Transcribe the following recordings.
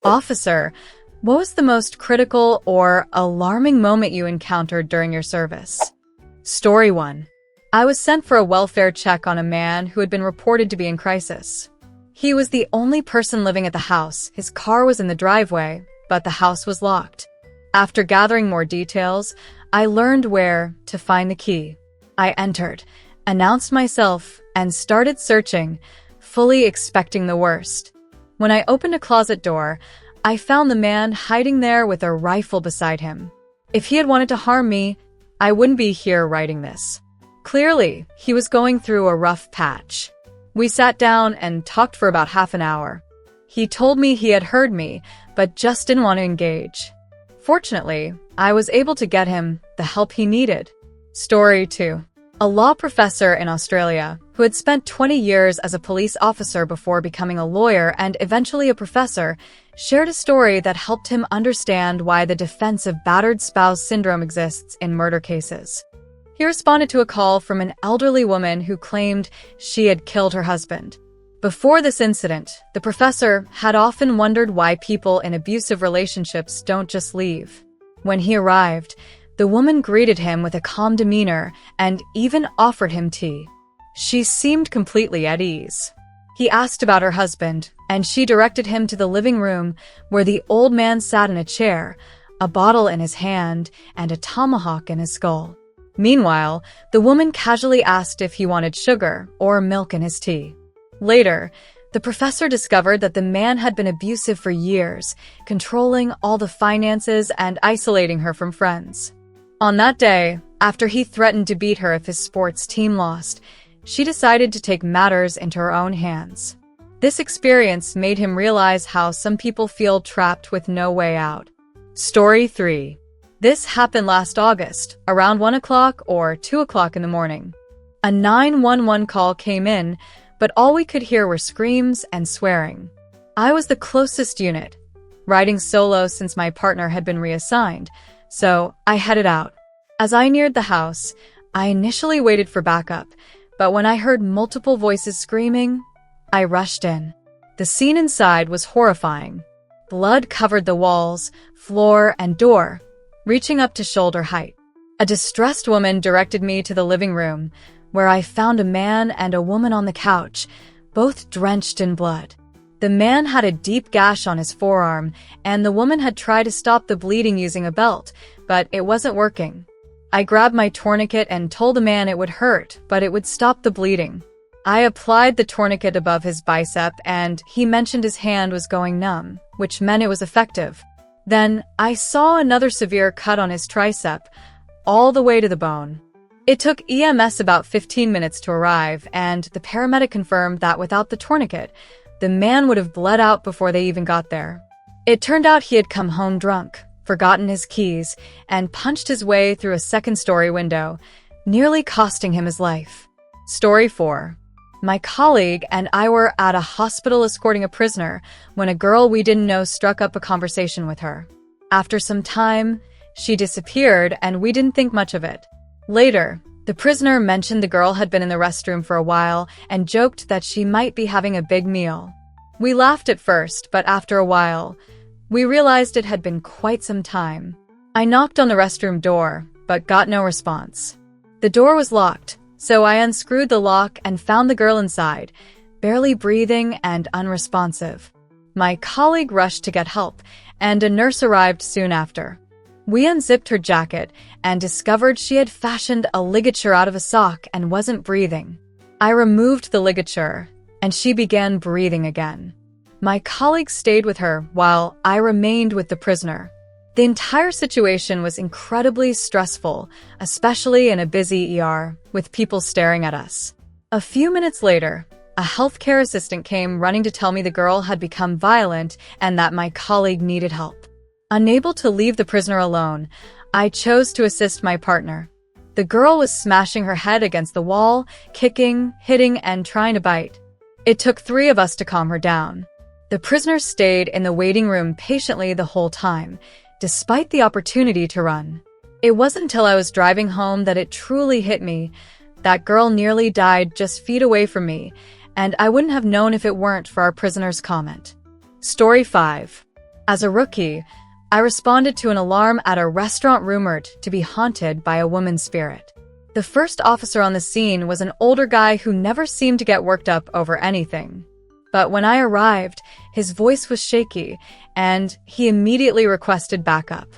Officer, what was the most critical or alarming moment you encountered during your service? Story 1. I was sent for a welfare check on a man who had been reported to be in crisis. He was the only person living at the house. His car was in the driveway, but the house was locked. After gathering more details, I learned where to find the key. I entered, announced myself, and started searching, fully expecting the worst. When I opened a closet door, I found the man hiding there with a rifle beside him. If he had wanted to harm me, I wouldn't be here writing this. Clearly, he was going through a rough patch. We sat down and talked for about half an hour. He told me he had heard me, but just didn't want to engage. Fortunately, I was able to get him the help he needed. Story 2. A law professor in Australia, who had spent 20 years as a police officer before becoming a lawyer and eventually a professor, shared a story that helped him understand why the defense of battered spouse syndrome exists in murder cases. He responded to a call from an elderly woman who claimed she had killed her husband. Before this incident, the professor had often wondered why people in abusive relationships don't just leave. When he arrived, the woman greeted him with a calm demeanor and even offered him tea. She seemed completely at ease. He asked about her husband, and she directed him to the living room where the old man sat in a chair, a bottle in his hand and a tomahawk in his skull. Meanwhile, the woman casually asked if he wanted sugar or milk in his tea. Later, the professor discovered that the man had been abusive for years, controlling all the finances and isolating her from friends. On that day, after he threatened to beat her if his sports team lost, she decided to take matters into her own hands. This experience made him realize how some people feel trapped with no way out. Story 3. This happened last August, around 1 o'clock or 2 o'clock in the morning. A 911 call came in, but all we could hear were screams and swearing. I was the closest unit, riding solo since my partner had been reassigned, so I headed out. As I neared the house, I initially waited for backup, but when I heard multiple voices screaming, I rushed in. The scene inside was horrifying. Blood covered the walls, floor, and door, reaching up to shoulder height. A distressed woman directed me to the living room, where I found a man and a woman on the couch, both drenched in blood. The man had a deep gash on his forearm, and the woman had tried to stop the bleeding using a belt, but it wasn't working. I grabbed my tourniquet and told the man it would hurt, but it would stop the bleeding. I applied the tourniquet above his bicep, and he mentioned his hand was going numb, which meant it was effective. Then I saw another severe cut on his tricep, all the way to the bone. It took EMS about 15 minutes to arrive, and the paramedic confirmed that without the tourniquet, the man would have bled out before they even got there. It turned out he had come home drunk, forgotten his keys, and punched his way through a second-story window, nearly costing him his life. Story 4. My colleague and I were at a hospital escorting a prisoner when a girl we didn't know struck up a conversation with her. After some time, she disappeared, and we didn't think much of it. Later, the prisoner mentioned the girl had been in the restroom for a while and joked that she might be having a big meal. We laughed at first, but after a while, we realized it had been quite some time. I knocked on the restroom door, but got no response. The door was locked, so I unscrewed the lock and found the girl inside, barely breathing and unresponsive. My colleague rushed to get help, and a nurse arrived soon after. We unzipped her jacket and discovered she had fashioned a ligature out of a sock and wasn't breathing. I removed the ligature, and she began breathing again. My colleague stayed with her while I remained with the prisoner. The entire situation was incredibly stressful, especially in a busy ER, with people staring at us. A few minutes later, a healthcare assistant came running to tell me the girl had become violent and that my colleague needed help. Unable to leave the prisoner alone, I chose to assist my partner. The girl was smashing her head against the wall, kicking, hitting, and trying to bite. It took 3 of us to calm her down. The prisoner stayed in the waiting room patiently the whole time, despite the opportunity to run. It wasn't until I was driving home that it truly hit me. That girl nearly died just feet away from me, and I wouldn't have known if it weren't for our prisoner's comment. Story 5. As a rookie, I responded to an alarm at a restaurant rumored to be haunted by a woman's spirit. The first officer on the scene was an older guy who never seemed to get worked up over anything. But when I arrived, his voice was shaky, and he immediately requested backup.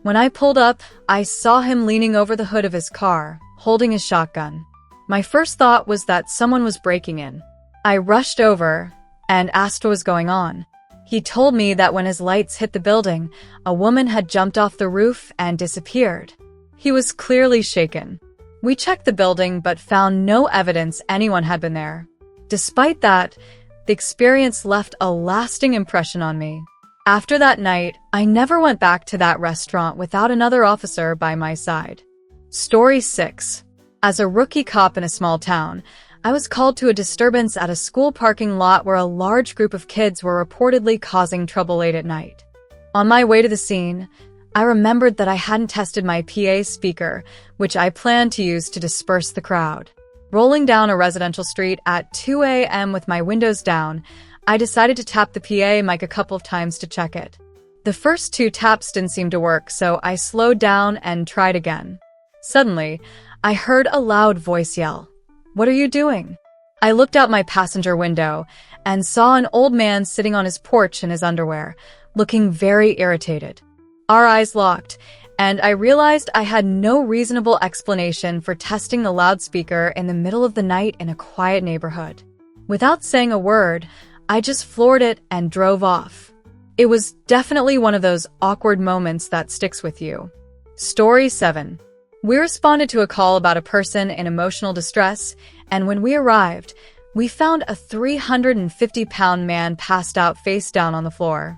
When I pulled up, I saw him leaning over the hood of his car, holding his shotgun. My first thought was that someone was breaking in. I rushed over and asked what was going on. He told me that when his lights hit the building, a woman had jumped off the roof and disappeared. He was clearly shaken. We checked the building but found no evidence anyone had been there. Despite that, the experience left a lasting impression on me. After that night, I never went back to that restaurant without another officer by my side. Story 6. As a rookie cop in a small town, I was called to a disturbance at a school parking lot where a large group of kids were reportedly causing trouble late at night. On my way to the scene, I remembered that I hadn't tested my PA speaker, which I planned to use to disperse the crowd. Rolling down a residential street at 2 a.m. with my windows down, I decided to tap the PA mic a couple of times to check it. The first 2 taps didn't seem to work, so I slowed down and tried again. Suddenly, I heard a loud voice yell, "What are you doing?" I looked out my passenger window and saw an old man sitting on his porch in his underwear, looking very irritated. Our eyes locked, and I realized I had no reasonable explanation for testing the loudspeaker in the middle of the night in a quiet neighborhood. Without saying a word, I just floored it and drove off. It was definitely one of those awkward moments that sticks with you. Story 7. We responded to a call about a person in emotional distress, and when we arrived, we found a 350-pound man passed out face down on the floor.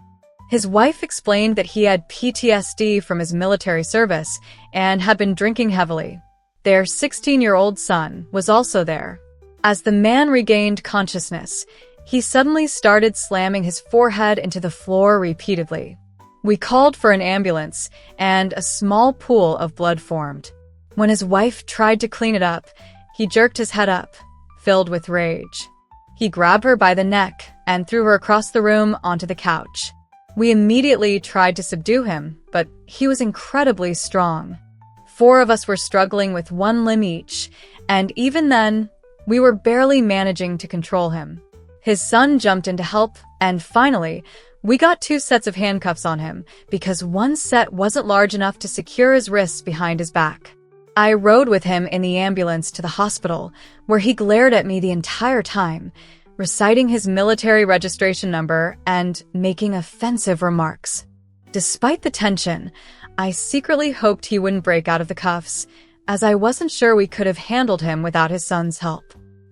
His wife explained that he had PTSD from his military service and had been drinking heavily. Their 16-year-old son was also there. As the man regained consciousness, he suddenly started slamming his forehead into the floor repeatedly. We called for an ambulance, and a small pool of blood formed. When his wife tried to clean it up, he jerked his head up, filled with rage. He grabbed her by the neck and threw her across the room onto the couch. We immediately tried to subdue him, but he was incredibly strong. 4 of us were struggling with 1 limb each, and even then, we were barely managing to control him. His son jumped in to help, and finally, we got 2 sets of handcuffs on him because 1 set wasn't large enough to secure his wrists behind his back. I rode with him in the ambulance to the hospital, where he glared at me the entire time, reciting his military registration number and making offensive remarks. Despite the tension, I secretly hoped he wouldn't break out of the cuffs, as I wasn't sure we could have handled him without his son's help.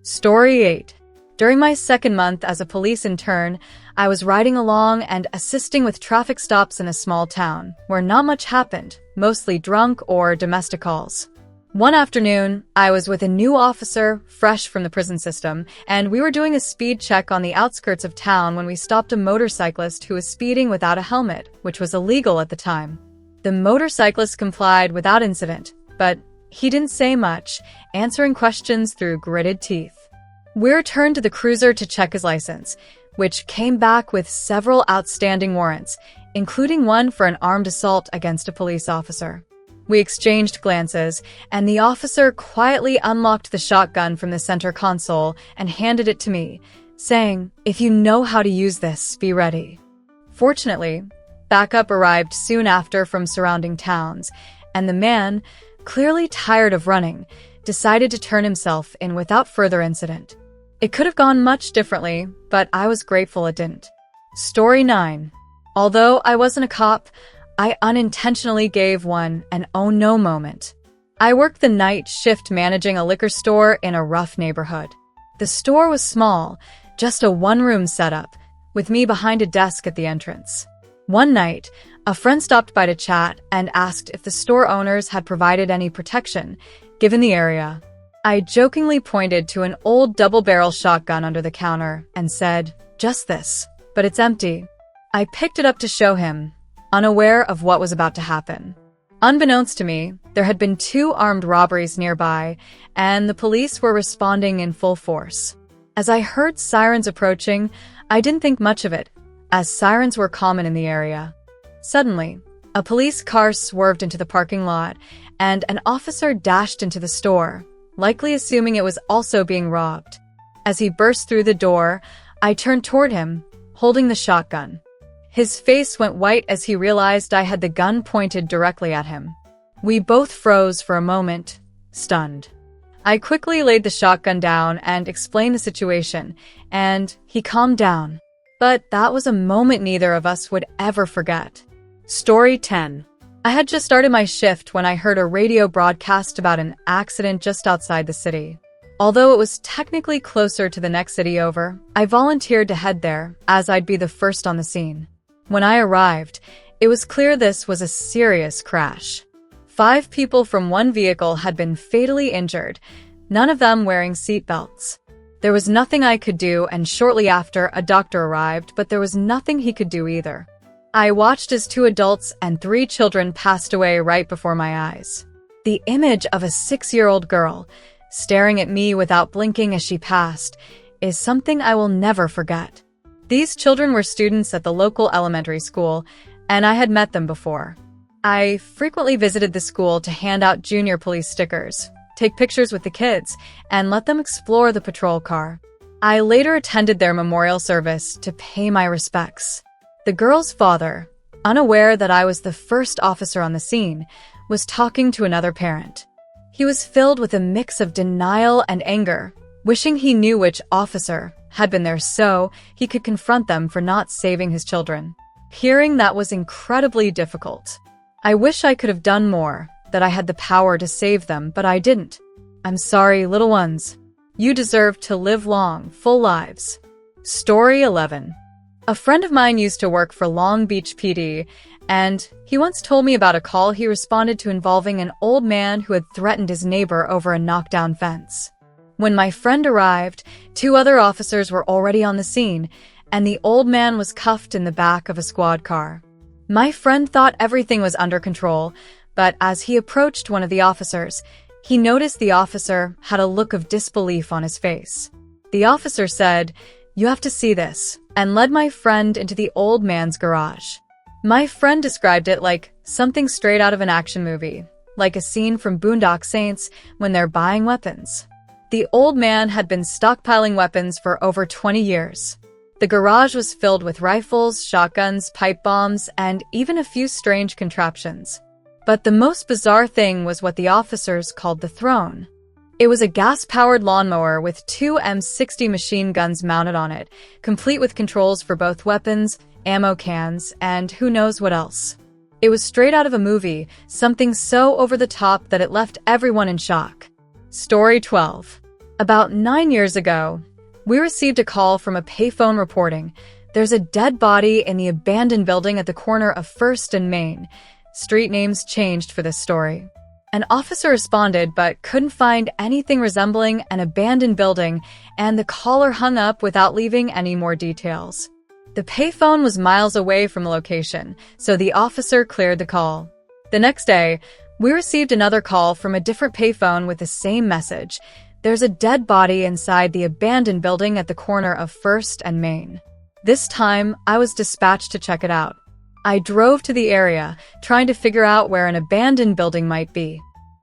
Story 8. During my 2nd month as a police intern, I was riding along and assisting with traffic stops in a small town, where not much happened, mostly drunk or domestic calls. One afternoon, I was with a new officer, fresh from the prison system, and we were doing a speed check on the outskirts of town when we stopped a motorcyclist who was speeding without a helmet, which was illegal at the time. The motorcyclist complied without incident, but he didn't say much, answering questions through gritted teeth. We returned to the cruiser to check his license, which came back with several outstanding warrants, including one for an armed assault against a police officer. We exchanged glances, and the officer quietly unlocked the shotgun from the center console and handed it to me, saying, "If you know how to use this, be ready." Fortunately, backup arrived soon after from surrounding towns, and the man, clearly tired of running, decided to turn himself in without further incident. It could have gone much differently, but I was grateful it didn't. Story 9. Although I wasn't a cop, I unintentionally gave one an oh no moment. I worked the night shift managing a liquor store in a rough neighborhood. The store was small, just a 1-room setup, with me behind a desk at the entrance. One night, a friend stopped by to chat and asked if the store owners had provided any protection, given the area. I jokingly pointed to an old double-barrel shotgun under the counter and said, "Just this, but it's empty." I picked it up to show him, unaware of what was about to happen. Unbeknownst to me, there had been 2 armed robberies nearby, and the police were responding in full force. As I heard sirens approaching, I didn't think much of it. as sirens were common in the area. Suddenly, a police car swerved into the parking lot, and an officer dashed into the store, likely assuming it was also being robbed. As he burst through the door, I turned toward him, holding the shotgun. His face went white as he realized I had the gun pointed directly at him. We both froze for a moment, stunned. I quickly laid the shotgun down and explained the situation, and he calmed down. But that was a moment neither of us would ever forget. Story 10. I had just started my shift when I heard a radio broadcast about an accident just outside the city. Although it was technically closer to the next city over, I volunteered to head there, as I'd be the first on the scene. When I arrived, it was clear this was a serious crash. 5 people from one vehicle had been fatally injured, none of them wearing seatbelts. There was nothing I could do, and shortly after, a doctor arrived, but there was nothing he could do either. I watched as 2 adults and 3 children passed away right before my eyes. The image of a 6-year-old girl staring at me without blinking as she passed is something I will never forget. These children were students at the local elementary school, and I had met them before. I frequently visited the school to hand out junior police stickers, take pictures with the kids, and let them explore the patrol car. I later attended their memorial service to pay my respects. The girl's father, unaware that I was the first officer on the scene, was talking to another parent. He was filled with a mix of denial and anger, wishing he knew which officer had been there so he could confront them for not saving his children. Hearing that was incredibly difficult. I wish I could have done more, that I had the power to save them, but I didn't. I'm sorry, little ones. You deserve to live long, full lives. Story 11. A friend of mine used to work for Long Beach PD, and he once told me about a call he responded to involving an old man who had threatened his neighbor over a knockdown fence. When my friend arrived, 2 other officers were already on the scene, and the old man was cuffed in the back of a squad car. My friend thought everything was under control, but as he approached one of the officers, he noticed the officer had a look of disbelief on his face. The officer said, "You have to see this," and led my friend into the old man's garage. My friend described it like something straight out of an action movie, like a scene from Boondock Saints when they're buying weapons. The old man had been stockpiling weapons for over 20 years. The garage was filled with rifles, shotguns, pipe bombs, and even a few strange contraptions. But the most bizarre thing was what the officers called the throne. It was a gas-powered lawnmower with 2 M60 machine guns mounted on it, complete with controls for both weapons, ammo cans, and who knows what else. It was straight out of a movie, something so over the top that it left everyone in shock. Story 12. About 9 years ago, we received a call from a payphone reporting, "There's a dead body in the abandoned building at the corner of 1st and Main." Street names changed for this story. An officer responded but couldn't find anything resembling an abandoned building, and the caller hung up without leaving any more details. The payphone was miles away from the location, so the officer cleared the call. The next day, we received another call from a different payphone with the same message. "There's a dead body inside the abandoned building at the corner of 1st and Main." This time, I was dispatched to check it out. I drove to the area, trying to figure out where an abandoned building might be.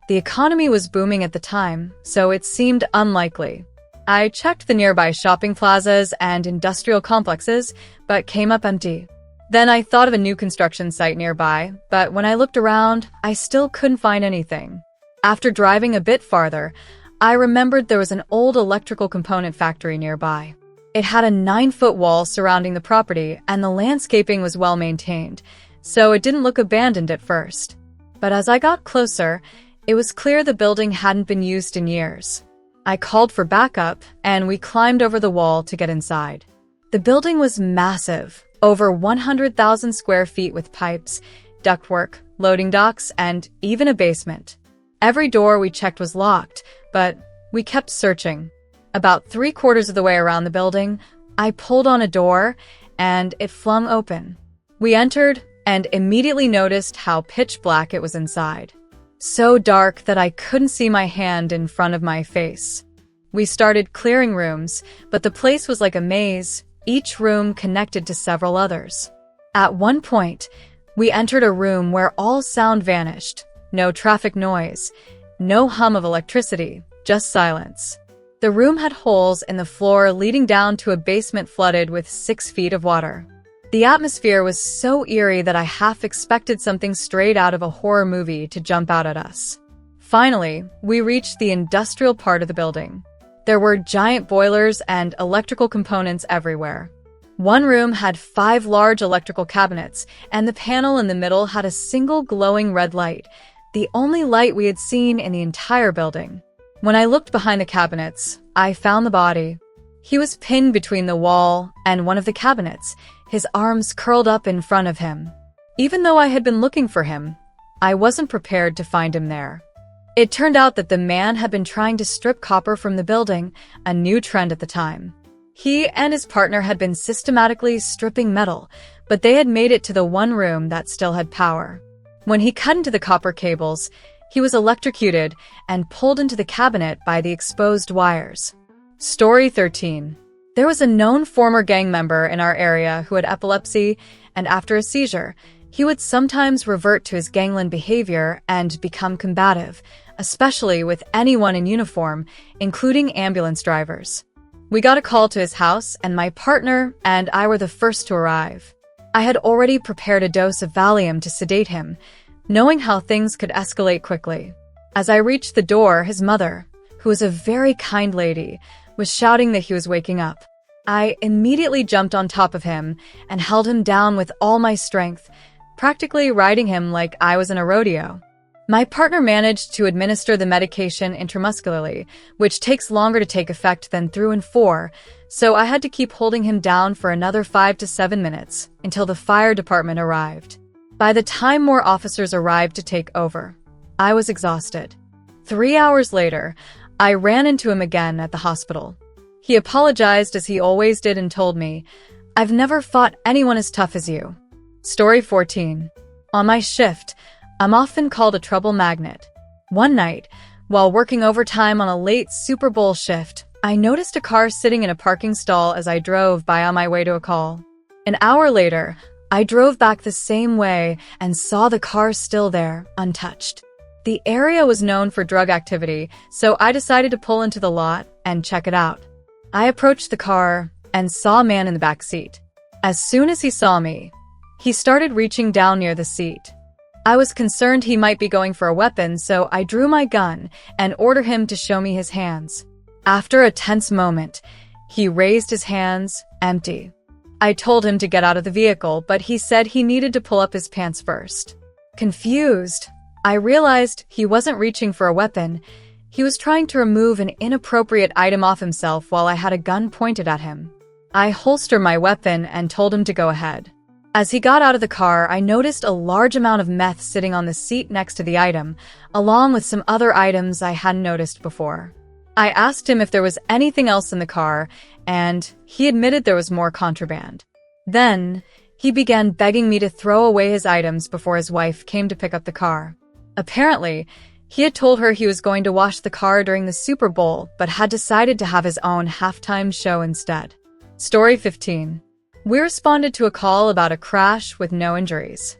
The economy was booming at the time, so it seemed unlikely. I checked the nearby shopping plazas and industrial complexes, but came up empty. Then I thought of a new construction site nearby, but when I looked around, I still couldn't find anything. After driving a bit farther, I remembered there was an old electrical component factory nearby. It had a 9-foot wall surrounding the property, and the landscaping was well maintained, so it didn't look abandoned at first. But as I got closer, it was clear the building hadn't been used in years. I called for backup, and we climbed over the wall to get inside. The building was massive, over 100,000 square feet with pipes, ductwork, loading docks, and even a basement. Every door we checked was locked, but we kept searching. About 3/4 of the way around the building, I pulled on a door, and it flung open. We entered and immediately noticed how pitch black it was inside. So dark that I couldn't see my hand in front of my face. We started clearing rooms, but the place was like a maze, each room connected to several others. At one point, we entered a room where all sound vanished. No traffic noise, no hum of electricity, just silence. The room had holes in the floor leading down to a basement flooded with 6 feet of water. The atmosphere was so eerie that I half expected something straight out of a horror movie to jump out at us. Finally, we reached the industrial part of the building. There were giant boilers and electrical components everywhere. One room had 5 large electrical cabinets, and the panel in the middle had a single glowing red light, the only light we had seen in the entire building. When I looked behind the cabinets, I found the body. He was pinned between the wall and one of the cabinets, his arms curled up in front of him. Even though I had been looking for him, I wasn't prepared to find him there. It turned out that the man had been trying to strip copper from the building, a new trend at the time. He and his partner had been systematically stripping metal, but they had made it to the one room that still had power. When he cut into the copper cables, he was electrocuted and pulled into the cabinet by the exposed wires. Story 13. There was a known former gang member in our area who had epilepsy, and after a seizure, he would sometimes revert to his gangland behavior and become combative, especially with anyone in uniform, including ambulance drivers. We got a call to his house, and my partner and I were the first to arrive. I had already prepared a dose of Valium to sedate him, knowing how things could escalate quickly. As I reached the door, his mother, who was a very kind lady, was shouting that he was waking up. I immediately jumped on top of him and held him down with all my strength, practically riding him like I was in a rodeo. My partner managed to administer the medication intramuscularly, which takes longer to take effect than through and 4, so I had to keep holding him down for another 5 to 7 minutes until the fire department arrived. By the time more officers arrived to take over, I was exhausted. 3 hours later, I ran into him again at the hospital. He apologized as he always did and told me, "I've never fought anyone as tough as you." Story 14. On my shift, I'm often called a trouble magnet. One night, while working overtime on a late Super Bowl shift, I noticed a car sitting in a parking stall as I drove by on my way to a call. An hour later, I drove back the same way and saw the car still there, untouched. The area was known for drug activity, so I decided to pull into the lot and check it out. I approached the car and saw a man in the back seat. As soon as he saw me, he started reaching down near the seat. I was concerned he might be going for a weapon, so I drew my gun and ordered him to show me his hands. After a tense moment, he raised his hands, empty. I told him to get out of the vehicle, but he said he needed to pull up his pants first. Confused, I realized he wasn't reaching for a weapon. He was trying to remove an inappropriate item off himself while I had a gun pointed at him. I holstered my weapon and told him to go ahead. As he got out of the car, I noticed a large amount of meth sitting on the seat next to the item, along with some other items I hadn't noticed before. I asked him if there was anything else in the car, and he admitted there was more contraband. Then, he began begging me to throw away his items before his wife came to pick up the car. Apparently, he had told her he was going to wash the car during the Super Bowl, but had decided to have his own halftime show instead. Story 15. We responded to a call about a crash with no injuries.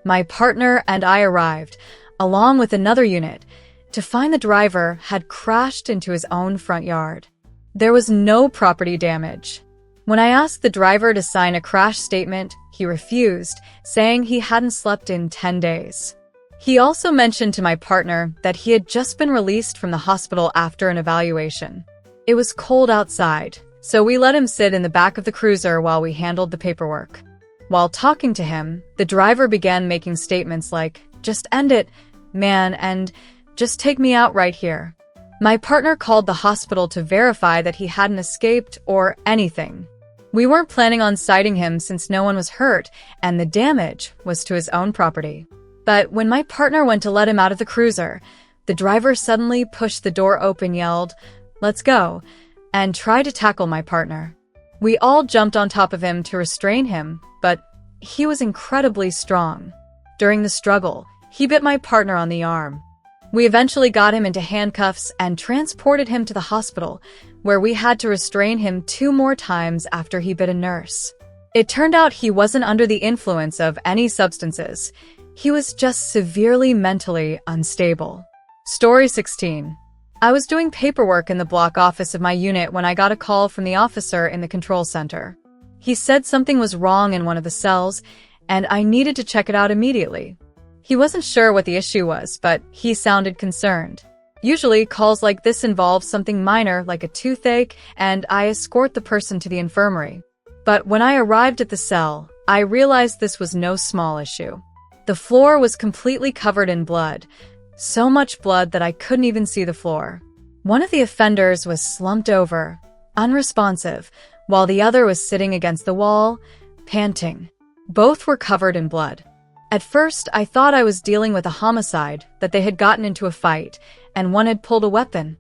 My partner and I arrived, along with another unit, to find the driver had crashed into his own front yard. There was no property damage. When I asked the driver to sign a crash statement, he refused, saying he hadn't slept in 10 days. He also mentioned to my partner that he had just been released from the hospital after an evaluation. It was cold outside, so we let him sit in the back of the cruiser while we handled the paperwork. While talking to him, the driver began making statements like, "Just end it, man, and just take me out right here." My partner called the hospital to verify that he hadn't escaped or anything. We weren't planning on citing him since no one was hurt, and the damage was to his own property. But when my partner went to let him out of the cruiser, the driver suddenly pushed the door open, yelled, "Let's go," and tried to tackle my partner. We all jumped on top of him to restrain him, but he was incredibly strong. During the struggle, he bit my partner on the arm. We eventually got him into handcuffs and transported him to the hospital, where we had to restrain him 2 more times after he bit a nurse. It turned out he wasn't under the influence of any substances. He was just severely mentally unstable. Story 16. I was doing paperwork in the block office of my unit when I got a call from the officer in the control center. He said something was wrong in one of the cells, and I needed to check it out immediately. He wasn't sure what the issue was, but he sounded concerned. Usually, calls like this involve something minor like a toothache, and I escort the person to the infirmary. But when I arrived at the cell, I realized this was no small issue. The floor was completely covered in blood, so much blood that I couldn't even see the floor. One of the offenders was slumped over, unresponsive, while the other was sitting against the wall, panting. Both were covered in blood. At first, I thought I was dealing with a homicide, that they had gotten into a fight, and one had pulled a weapon.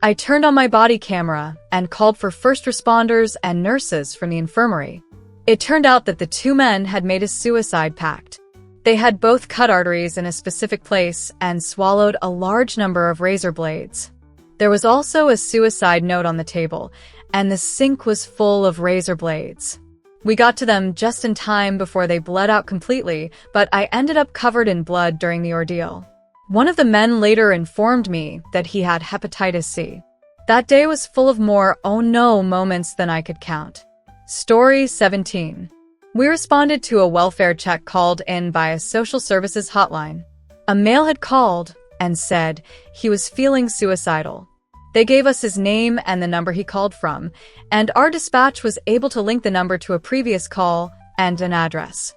I turned on my body camera and called for first responders and nurses from the infirmary. It turned out that the 2 men had made a suicide pact. They had both cut arteries in a specific place and swallowed a large number of razor blades. There was also a suicide note on the table, and the sink was full of razor blades. We got to them just in time before they bled out completely, but I ended up covered in blood during the ordeal. One of the men later informed me that he had hepatitis C. That day was full of more oh no moments than I could count. Story 17. We responded to a welfare check called in by a social services hotline. A male had called and said he was feeling suicidal. They gave us his name and the number he called from, and our dispatch was able to link the number to a previous call and an address.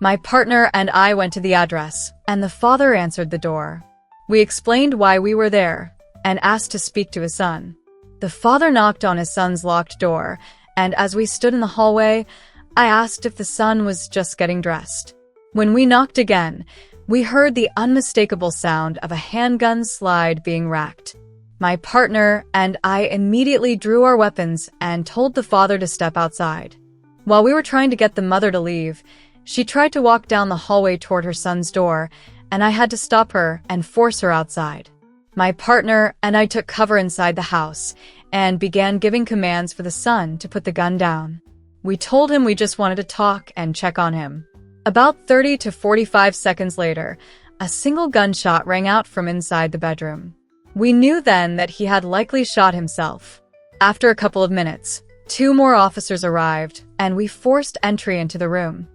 My partner and I went to the address, and the father answered the door. We explained why we were there and asked to speak to his son. The father knocked on his son's locked door, and as we stood in the hallway, I asked if the son was just getting dressed. When we knocked again, we heard the unmistakable sound of a handgun slide being racked. My partner and I immediately drew our weapons and told the father to step outside. While we were trying to get the mother to leave, she tried to walk down the hallway toward her son's door, and I had to stop her and force her outside. My partner and I took cover inside the house and began giving commands for the son to put the gun down. We told him we just wanted to talk and check on him. About 30 to 45 seconds later, a single gunshot rang out from inside the bedroom. We knew then that he had likely shot himself. After a couple of minutes, 2 more officers arrived, and we forced entry into the room.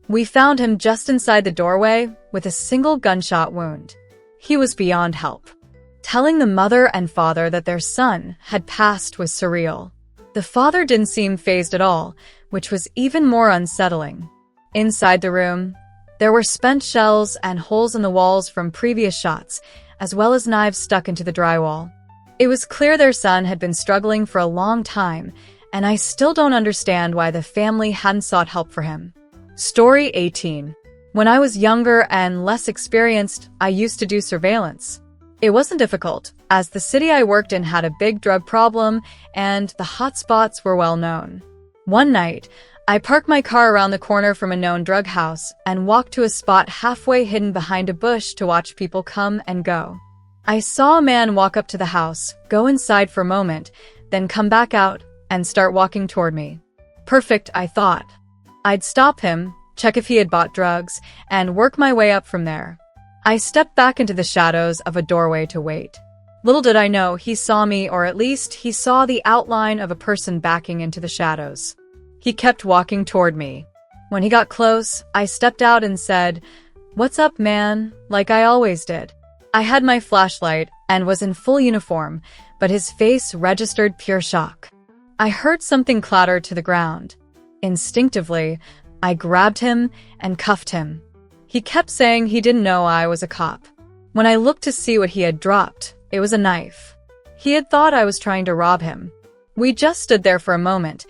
We found him just inside the doorway with a single gunshot wound. He was beyond help. Telling the mother and father that their son had passed was surreal. The father didn't seem fazed at all, which was even more unsettling. Inside the room, there were spent shells and holes in the walls from previous shots, as well as knives stuck into the drywall. It was clear their son had been struggling for a long time, and I still don't understand why the family hadn't sought help for him. Story 18. When I was younger and less experienced, I used to do surveillance. It wasn't difficult, as the city I worked in had a big drug problem, and the hotspots were well known. One night, I parked my car around the corner from a known drug house and walked to a spot halfway hidden behind a bush to watch people come and go. I saw a man walk up to the house, go inside for a moment, then come back out and start walking toward me. Perfect, I thought. I'd stop him, check if he had bought drugs, and work my way up from there. I stepped back into the shadows of a doorway to wait. Little did I know he saw me, or at least he saw the outline of a person backing into the shadows. He kept walking toward me. When he got close, I stepped out and said, "What's up, man?" like I always did. I had my flashlight and was in full uniform, but his face registered pure shock. I heard something clatter to the ground. Instinctively, I grabbed him and cuffed him. He kept saying he didn't know I was a cop. When I looked to see what he had dropped, it was a knife. He had thought I was trying to rob him. We just stood there for a moment,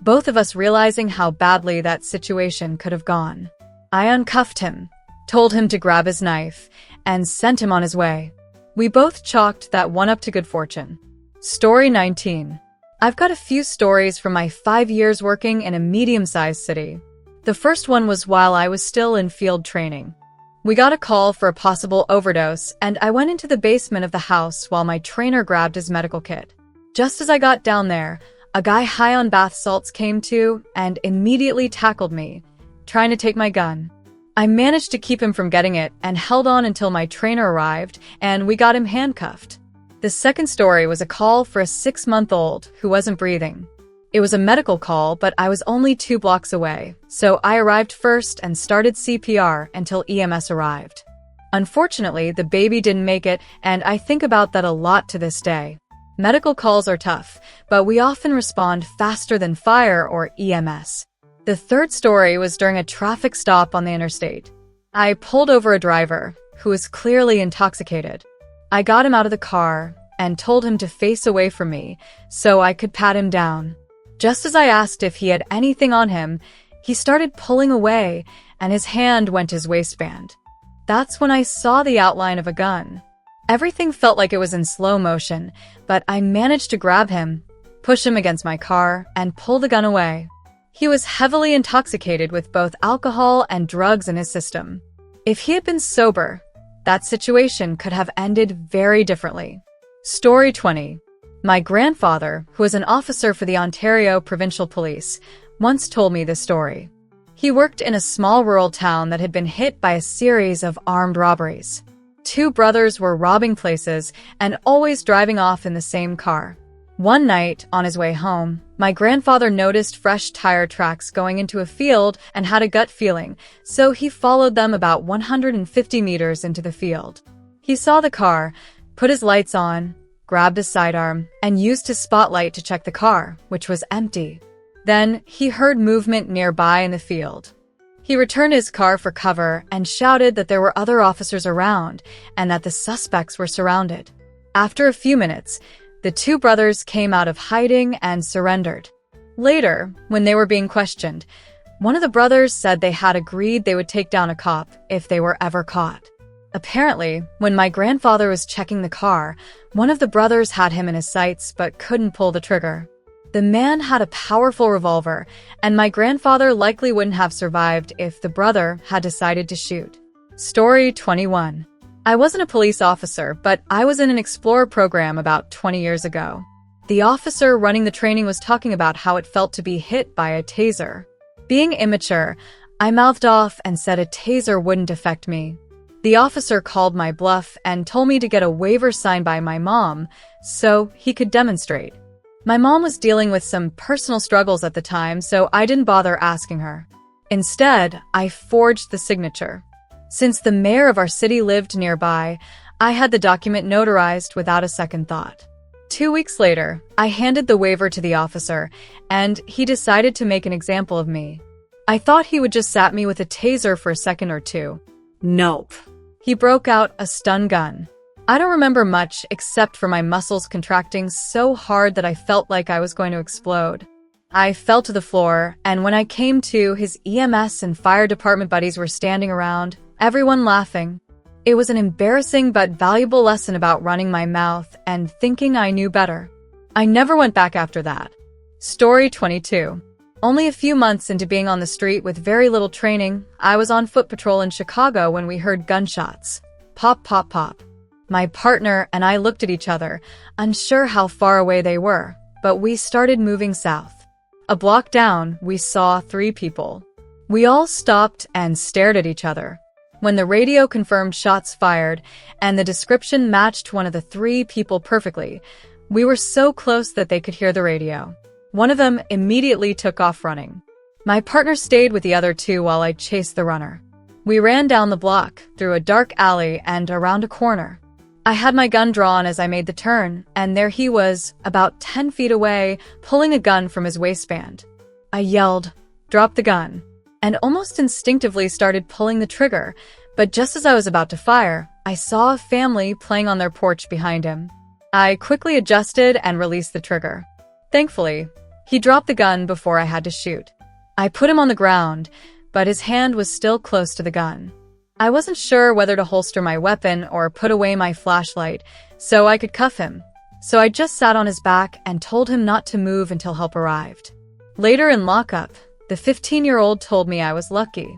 both of us realizing how badly that situation could have gone. I uncuffed him, told him to grab his knife, and sent him on his way. We both chalked that one up to good fortune. Story 19. I've got a few stories from my 5 years working in a medium-sized city. The first one was while I was still in field training. We got a call for a possible overdose, and I went into the basement of the house while my trainer grabbed his medical kit. Just as I got down there, a guy high on bath salts came to and immediately tackled me, trying to take my gun. I managed to keep him from getting it and held on until my trainer arrived and we got him handcuffed. The second story was a call for a 6-month-old who wasn't breathing. It was a medical call, but I was only 2 blocks away, so I arrived first and started CPR until EMS arrived. Unfortunately, the baby didn't make it, and I think about that a lot to this day. Medical calls are tough, but we often respond faster than fire or EMS. The third story was during a traffic stop on the interstate. I pulled over a driver who was clearly intoxicated. I got him out of the car and told him to face away from me so I could pat him down. Just as I asked if he had anything on him, he started pulling away and his hand went to his waistband. That's when I saw the outline of a gun. Everything felt like it was in slow motion, but I managed to grab him, push him against my car, and pull the gun away. He was heavily intoxicated with both alcohol and drugs in his system. If he had been sober, that situation could have ended very differently. Story 20. My grandfather, who was an officer for the Ontario Provincial Police, once told me this story. He worked in a small rural town that had been hit by a series of armed robberies. 2 brothers were robbing places and always driving off in the same car. One night, on his way home, my grandfather noticed fresh tire tracks going into a field and had a gut feeling, so he followed them about 150 meters into the field. He saw the car, put his lights on, grabbed his sidearm, and used his spotlight to check the car, which was empty. Then, he heard movement nearby in the field. He returned his car for cover and shouted that there were other officers around and that the suspects were surrounded. After a few minutes, the 2 brothers came out of hiding and surrendered. Later, when they were being questioned, one of the brothers said they had agreed they would take down a cop if they were ever caught. Apparently, when my grandfather was checking the car, one of the brothers had him in his sights but couldn't pull the trigger. The man had a powerful revolver, and my grandfather likely wouldn't have survived if the brother had decided to shoot. Story 21. I wasn't a police officer, but I was in an Explorer program about 20 years ago. The officer running the training was talking about how it felt to be hit by a taser. Being immature, I mouthed off and said a taser wouldn't affect me. The officer called my bluff and told me to get a waiver signed by my mom so he could demonstrate. My mom was dealing with some personal struggles at the time, so I didn't bother asking her. Instead, I forged the signature. Since the mayor of our city lived nearby, I had the document notarized without a second thought. 2 weeks later, I handed the waiver to the officer, and he decided to make an example of me. I thought he would just zap me with a taser for a second or two. Nope. He broke out a stun gun. I don't remember much except for my muscles contracting so hard that I felt like I was going to explode. I fell to the floor, and when I came to, his EMS and fire department buddies were standing around, everyone laughing. It was an embarrassing but valuable lesson about running my mouth and thinking I knew better. I never went back after that. Story 22. Only a few months into being on the street with very little training, I was on foot patrol in Chicago when we heard gunshots. Pop, pop, pop. My partner and I looked at each other, unsure how far away they were, but we started moving south. A block down, we saw 3 people. We all stopped and stared at each other. When the radio confirmed shots fired and the description matched one of the 3 people perfectly, we were so close that they could hear the radio. One of them immediately took off running. My partner stayed with the other 2 while I chased the runner. We ran down the block, through a dark alley, and around a corner. I had my gun drawn as I made the turn, and there he was, about 10 feet away, pulling a gun from his waistband. I yelled, "Drop the gun," and almost instinctively started pulling the trigger, but just as I was about to fire, I saw a family playing on their porch behind him. I quickly adjusted and released the trigger. Thankfully, he dropped the gun before I had to shoot. I put him on the ground, but his hand was still close to the gun. I wasn't sure whether to holster my weapon or put away my flashlight so I could cuff him, so I just sat on his back and told him not to move until help arrived. Later in lockup, the 15-year-old told me I was lucky.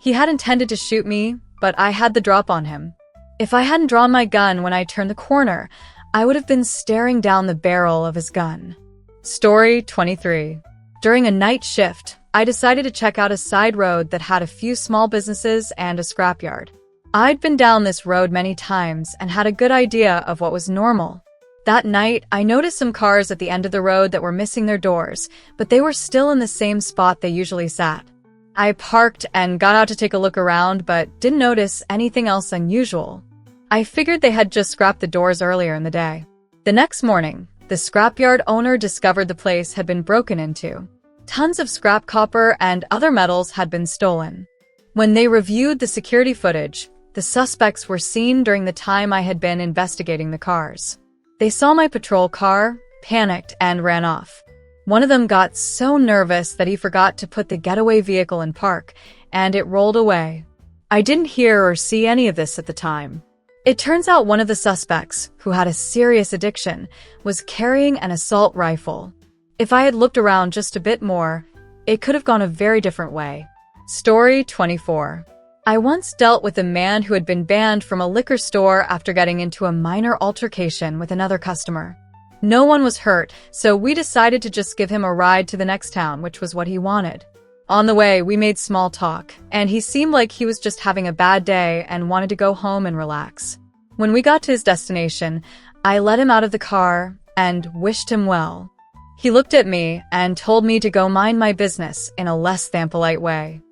He had intended to shoot me, but I had the drop on him. If I hadn't drawn my gun when I turned the corner, I would have been staring down the barrel of his gun. Story 23. During a night shift, I decided to check out a side road that had a few small businesses and a scrapyard. I'd been down this road many times and had a good idea of what was normal. That night, I noticed some cars at the end of the road that were missing their doors, but they were still in the same spot they usually sat. I parked and got out to take a look around, but didn't notice anything else unusual. I figured they had just scrapped the doors earlier in the day. The next morning, the scrapyard owner discovered the place had been broken into. Tons of scrap copper and other metals had been stolen. When they reviewed the security footage, the suspects were seen during the time I had been investigating the cars. They saw my patrol car, panicked, and ran off. One of them got so nervous that he forgot to put the getaway vehicle in park, and it rolled away. I didn't hear or see any of this at the time. It turns out one of the suspects, who had a serious addiction, was carrying an assault rifle. If I had looked around just a bit more, it could have gone a very different way. Story 24. I once dealt with a man who had been banned from a liquor store after getting into a minor altercation with another customer. No one was hurt, so we decided to just give him a ride to the next town, which was what he wanted. On the way, we made small talk, and he seemed like he was just having a bad day and wanted to go home and relax. When we got to his destination, I let him out of the car and wished him well. He looked at me and told me to go mind my business in a less than polite way.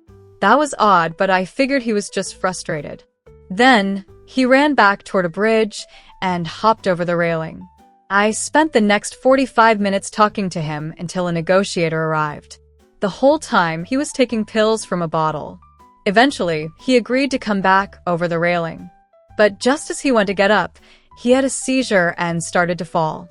That was odd, but I figured he was just frustrated. Then, he ran back toward a bridge and hopped over the railing. I spent the next 45 minutes talking to him until a negotiator arrived. The whole time, he was taking pills from a bottle. Eventually, he agreed to come back over the railing. But just as he went to get up, he had a seizure and started to fall.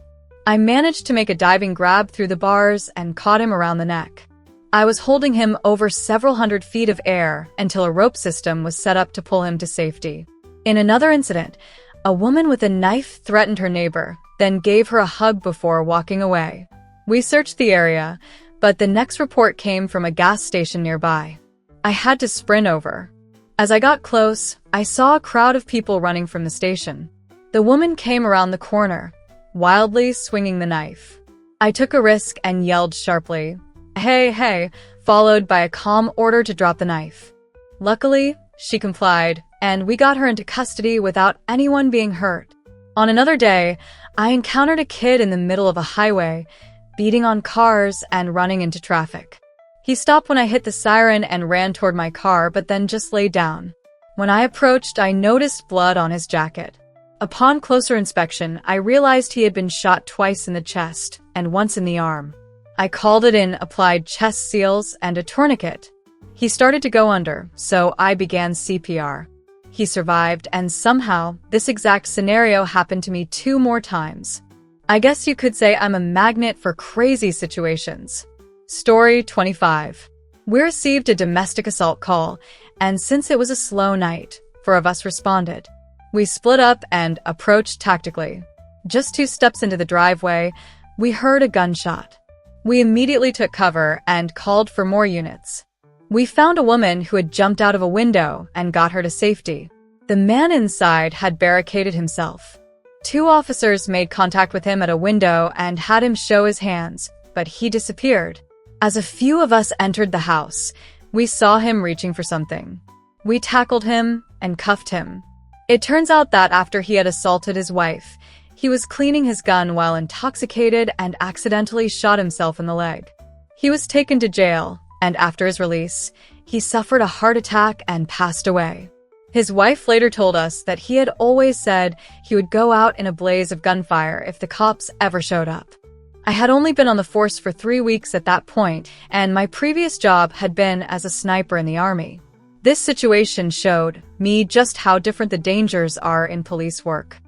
I managed to make a diving grab through the bars and caught him around the neck. I was holding him over several hundred feet of air until a rope system was set up to pull him to safety. In another incident, a woman with a knife threatened her neighbor, then gave her a hug before walking away. We searched the area, but the next report came from a gas station nearby. I had to sprint over. As I got close, I saw a crowd of people running from the station. The woman came around the corner, wildly swinging the knife. I took a risk and yelled sharply, "Hey, hey," followed by a calm order to drop the knife. Luckily, she complied, and we got her into custody without anyone being hurt. On another day, I encountered a kid in the middle of a highway, beating on cars and running into traffic. He stopped when I hit the siren and ran toward my car, but then just laid down. When I approached, I noticed blood on his jacket. Upon closer inspection, I realized he had been shot twice in the chest and once in the arm. I called it in, applied chest seals and a tourniquet. He started to go under, so I began CPR. He survived, and somehow, this exact scenario happened to me 2 more times. I guess you could say I'm a magnet for crazy situations. Story 25. We received a domestic assault call, and since it was a slow night, 4 of us responded. We split up and approached tactically. Just 2 steps into the driveway, we heard a gunshot. We immediately took cover and called for more units. We found a woman who had jumped out of a window and got her to safety. The man inside had barricaded himself. 2 officers made contact with him at a window and had him show his hands, but he disappeared. As a few of us entered the house, we saw him reaching for something. We tackled him and cuffed him. It turns out that after he had assaulted his wife, he was cleaning his gun while intoxicated and accidentally shot himself in the leg. He was taken to jail, and after his release, he suffered a heart attack and passed away. His wife later told us that he had always said he would go out in a blaze of gunfire if the cops ever showed up. I had only been on the force for 3 weeks at that point, and my previous job had been as a sniper in the Army. This situation showed me just how different the dangers are in police work.